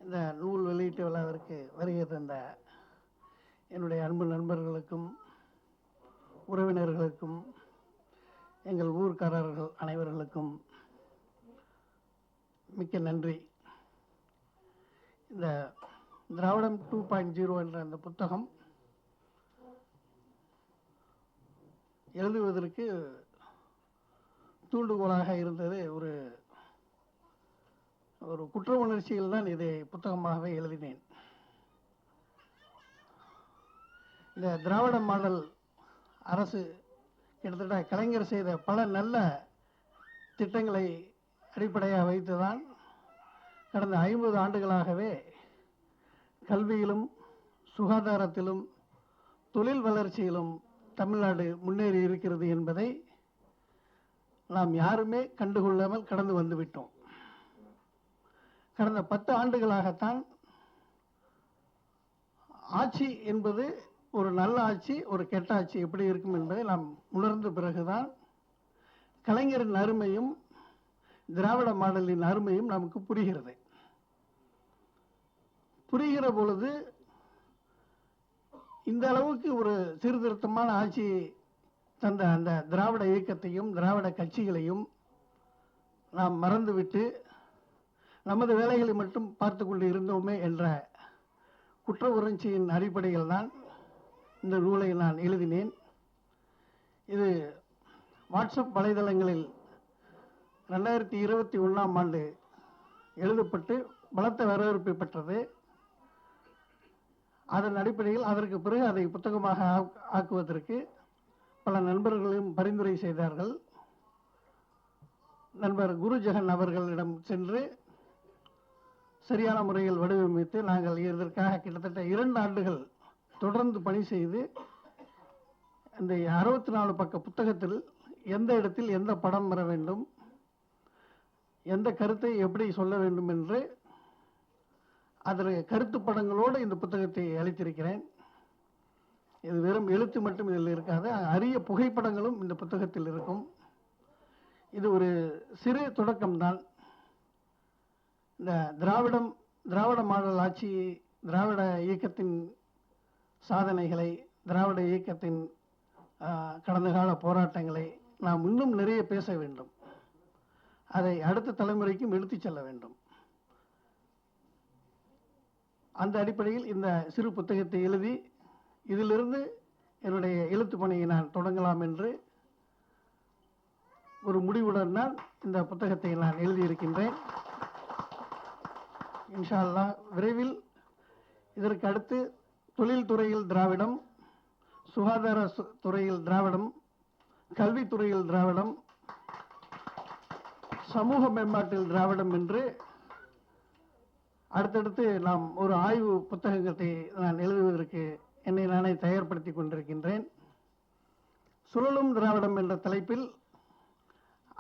இந்த நூல் வெளியீட்டு விழாவிற்கு வருகை தந்த என்னுடைய அன்பு நண்பர்களுக்கும் உறவினர்களுக்கும் எங்கள் ஊர்க்காரர்கள் அனைவர்களுக்கும் மிக்க நன்றி. இந்த திராவிடம் 2.0 என்ற அந்த புத்தகம் எழுதுவதற்கு தூண்டுகோலாக இருந்தது ஒரு குற்ற உணர்ச்சியில் தான் இதை புத்தகமாகவே எழுதினேன். இந்த திராவிட மாடல் அரசு கிட்டத்தட்ட கலைஞர் செய்த பல நல்ல திட்டங்களை அடிப்படையாக வைத்துதான் கடந்த 50 ஆண்டுகளாகவே கல்வியிலும் சுகாதாரத்திலும் தொழில் வளர்ச்சியிலும் தமிழ்நாடு முன்னேறி இருக்கிறது என்பதை நாம் யாருமே கண்டுகொள்ளாமல் கடந்து வந்துவிட்டோம். கடந்த 10 ஆண்டுகளாகத்தான் ஆட்சி என்பது ஒரு நல்ல ஆட்சி ஒரு கெட்ட ஆட்சி எப்படி இருக்கும் என்பதை நாம் உணர்ந்த பிறகுதான் கலைஞரின் அருமையும் திராவிட மாடலின் அருமையும் நமக்கு புரிகிறது. புரிகிற பொழுது இந்த அளவுக்கு ஒரு சீர்திருத்தமான ஆட்சியை தந்த அந்த திராவிட இயக்கத்தையும் திராவிட கட்சிகளையும் நாம் மறந்துவிட்டு நமது வேலைகளை மட்டும் பார்த்து கொண்டு இருந்தோமே என்ற குற்ற உணர்ச்சியின் அடிப்படையில் தான் இந்த நூலை நான் எழுதினேன். இது வாட்ஸ்அப் வலைதளங்களில் 2021ஆம் ஆண்டு எழுதப்பட்டு பலத்த வரவேற்பை பெற்றது. அதன் அடிப்படையில் அதற்கு பிறகு அதை புத்தகமாக ஆக்குவதற்கு பல நண்பர்களும் பரிந்துரை செய்தார்கள். நண்பர் குரு ஜெகன் அவர்களிடம் சென்று சரியான முறையில் வடிவமைத்து நாங்கள் இதற்காக கிட்டத்தட்ட 2 ஆண்டுகள் தொடர்ந்து பணி செய்து இந்த 64 பக்க புத்தகத்தில் எந்த இடத்தில் எந்த படம் வர வேண்டும், எந்த கருத்தை எப்படி சொல்ல வேண்டும் என்று அதில் கருத்து படங்களோடு இந்த புத்தகத்தை அளித்திருக்கிறேன். இது வெறும் எழுத்து மட்டும் இதில் இருக்காது, அரிய புகைப்படங்களும் இந்த புத்தகத்தில் இருக்கும். இது ஒரு சிறு தொடக்கம்தான். இந்த திராவிட மாடல் ஆட்சி, திராவிட இயக்கத்தின் சாதனைகளை, திராவிட இயக்கத்தின் கடந்த கால போராட்டங்களை நாம் இன்னும் நிறைய பேச வேண்டும். அதை அடுத்த தலைமுறைக்கும் எடுத்துச் செல்ல வேண்டும். அந்த அடிப்படையில் இந்த சிறு புத்தகத்தை எழுதி இதிலிருந்து என்னுடைய எழுத்து பணியை நான் தொடங்கலாம் என்று ஒரு முடிவுடன் தான் இந்த புத்தகத்தை நான் எழுதியிருக்கின்றேன். இன்ஷா அல்லாஹ் விரைவில் இதற்கு அடுத்து தொழில்துறையில் திராவிடம், சுகாதார துறையில் திராவிடம், கல்வித்துறையில் திராவிடம், சமூக மேம்பாட்டில் திராவிடம் என்று அடுத்தடுத்து நாம் ஒரு ஆய்வு புத்தகத்தை நான் எழுதுவதற்கு என்னை நானே தயார்படுத்தி கொண்டிருக்கின்றேன். சுழலும் திராவிடம் என்ற தலைப்பில்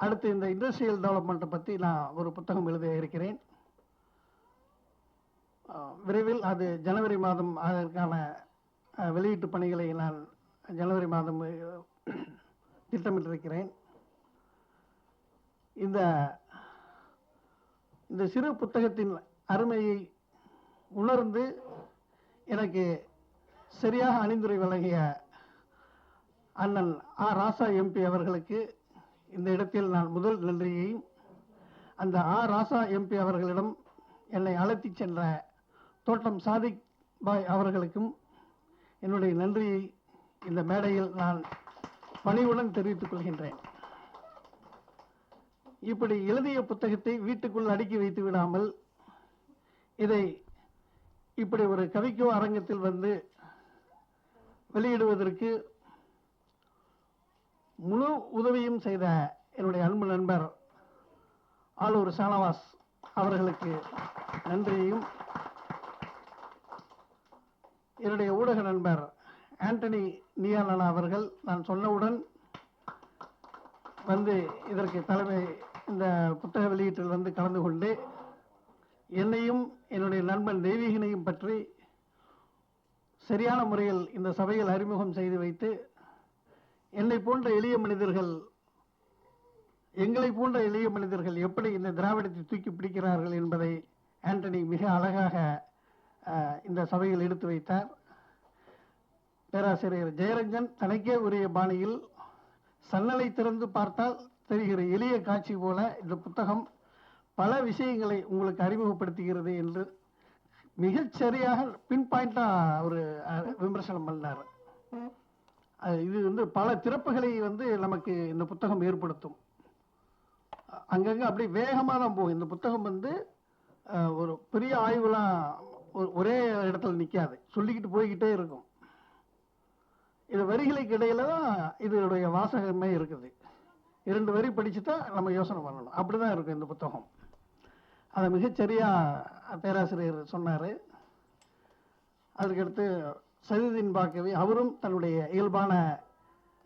அடுத்து இந்த இண்டஸ்ட்ரியல் டெவலப்மெண்ட்டை பற்றி நான் ஒரு புத்தகம் எழுத இருக்கிறேன். விரைவில் அது ஜனவரி மாதம் அதற்கான வெளியீட்டு பணிகளை நான் ஜனவரி மாதம் திட்டமிட்டிருக்கிறேன். இந்த சிறு புத்தகத்தின் அருமையை உணர்ந்து எனக்கு சரியாக அணிந்துரை வழங்கிய அண்ணன் ராசா எம்பி அவர்களுக்கு இந்த இடத்தில் நான் முதல் நன்றியையும், அந்த ராசா எம்பி அவர்களிடம் என்னை அழைத்து சென்ற தோட்டம் சாதிக் பாய் அவர்களுக்கும் என்னுடைய நன்றியை இந்த மேடையில் நான் பணிவுடன் தெரிவித்துக் கொள்கின்றேன். இப்படி எழுதிய புத்தகத்தை வீட்டுக்குள் அடுக்கி வைத்து விடாமல் இதை இப்படி ஒரு கவிக்கோ அரங்கத்தில் வந்து வெளியிடுவதற்கு முழு உதவியும் செய்த என்னுடைய அன்பு நண்பர் ஆலூர் ஷானவாஸ் அவர்களுக்கு நன்றியையும், என்னுடைய ஊடக நண்பர் ஆண்டனி நியாலனா அவர்கள் நான் சொன்னவுடன் வந்து இதற்கு தலைமை இந்த புத்தக வெளியீட்டில் வந்து கலந்து கொண்டு என்னையும் என்னுடைய நண்பன் தெய்வீகனையும் பற்றி சரியான முறையில் இந்த சபையில் அறிமுகம் செய்து வைத்து என்னை போன்ற எளிய மனிதர்கள், எங்களை போன்ற எளிய மனிதர்கள் எப்படி இந்த திராவிடத்தை தூக்கி பிடிக்கிறார்கள் என்பதை ஆண்டனி மிக அழகாக இந்த சபையில் எடுத்து வைத்தார். பேராசிரியர் ஜெயரஞ்சன் தனக்கே உரிய பாணியில் சன்னலை திறந்து பார்த்தால் தெரிகிற எளிய காட்சி போல இந்த புத்தகம் பல விஷயங்களை உங்களுக்கு அறிமுகப்படுத்துகிறது என்று மிகச்சரியாக பின் பாயிண்டா ஒரு விமர்சனம் பண்ணார். இது பல திறப்புகளை நமக்கு இந்த புத்தகம் ஏற்படுத்தும். அங்கங்க அப்படி வேகமாக தான் போகும். இந்த புத்தகம் ஒரு பெரிய ஆய்வுலாம் ஒரே இடத்துல நிற்காது, சொல்லிக்கிட்டு போய்கிட்டே இருக்கும். இது வரிகளுக்கு இடையில தான் இதனுடைய வாசகமே இருக்குது. 2 வரி படிச்சுட்டா நம்ம யோசனை பண்ணணும், அப்படிதான் இருக்கும் இந்த புத்தகம். அதை மிகச்சரியா பேராசிரியர் சொன்னார். அதுக்கடுத்து சைதுதீன் பாக்கவி அவரும் தன்னுடைய இயல்பான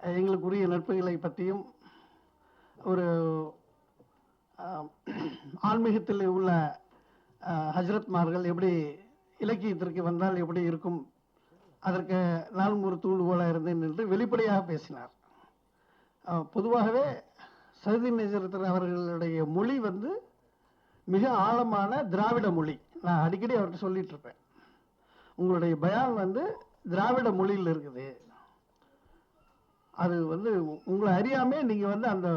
எங்களுக்குரிய நட்புகளை பற்றியும் ஒரு ஆன்மீகத்தில் உள்ள ஹஜ்ரத்மார்கள் எப்படி இலக்கியத்திற்கு வந்தால் எப்படி இருக்கும், அதற்கு நானும் ஒரு தூண்டுகோலாக இருந்தேன் என்று வெளிப்படையாக பேசினார். பொதுவாகவே சைதுதீன் ஹஜ்ரத் அவர்களுடைய மொழி மிக ஆழமான திராவிட மொழி. நான் அடிக்கடி அவர்கிட்ட சொல்லிட்டு இருப்பேன், உங்களுடைய பயான் திராவிட மொழியில் இருக்குது. அது உங்களை அறியாமே நீங்க அந்த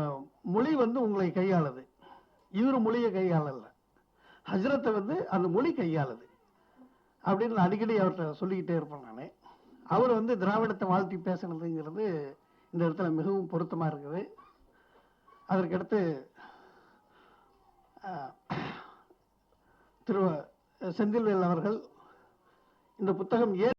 மொழி உங்களை கையாளுது. இவரு மொழியை கையாளல, ஹஜ்ரத்தை அந்த மொழி கையாளுது அப்படின்னு நான் அடிக்கடி அவர்கிட்ட சொல்லிக்கிட்டே இருப்பேன். நான் அவர் திராவிடத்தை வாழ்த்தி பேசுனதுங்கிறது இந்த இடத்துல மிகவும் பொருத்தமா இருக்குது. அதற்கடுத்து திரு செந்தில்வேல் அவர்கள் இந்த புத்தகம்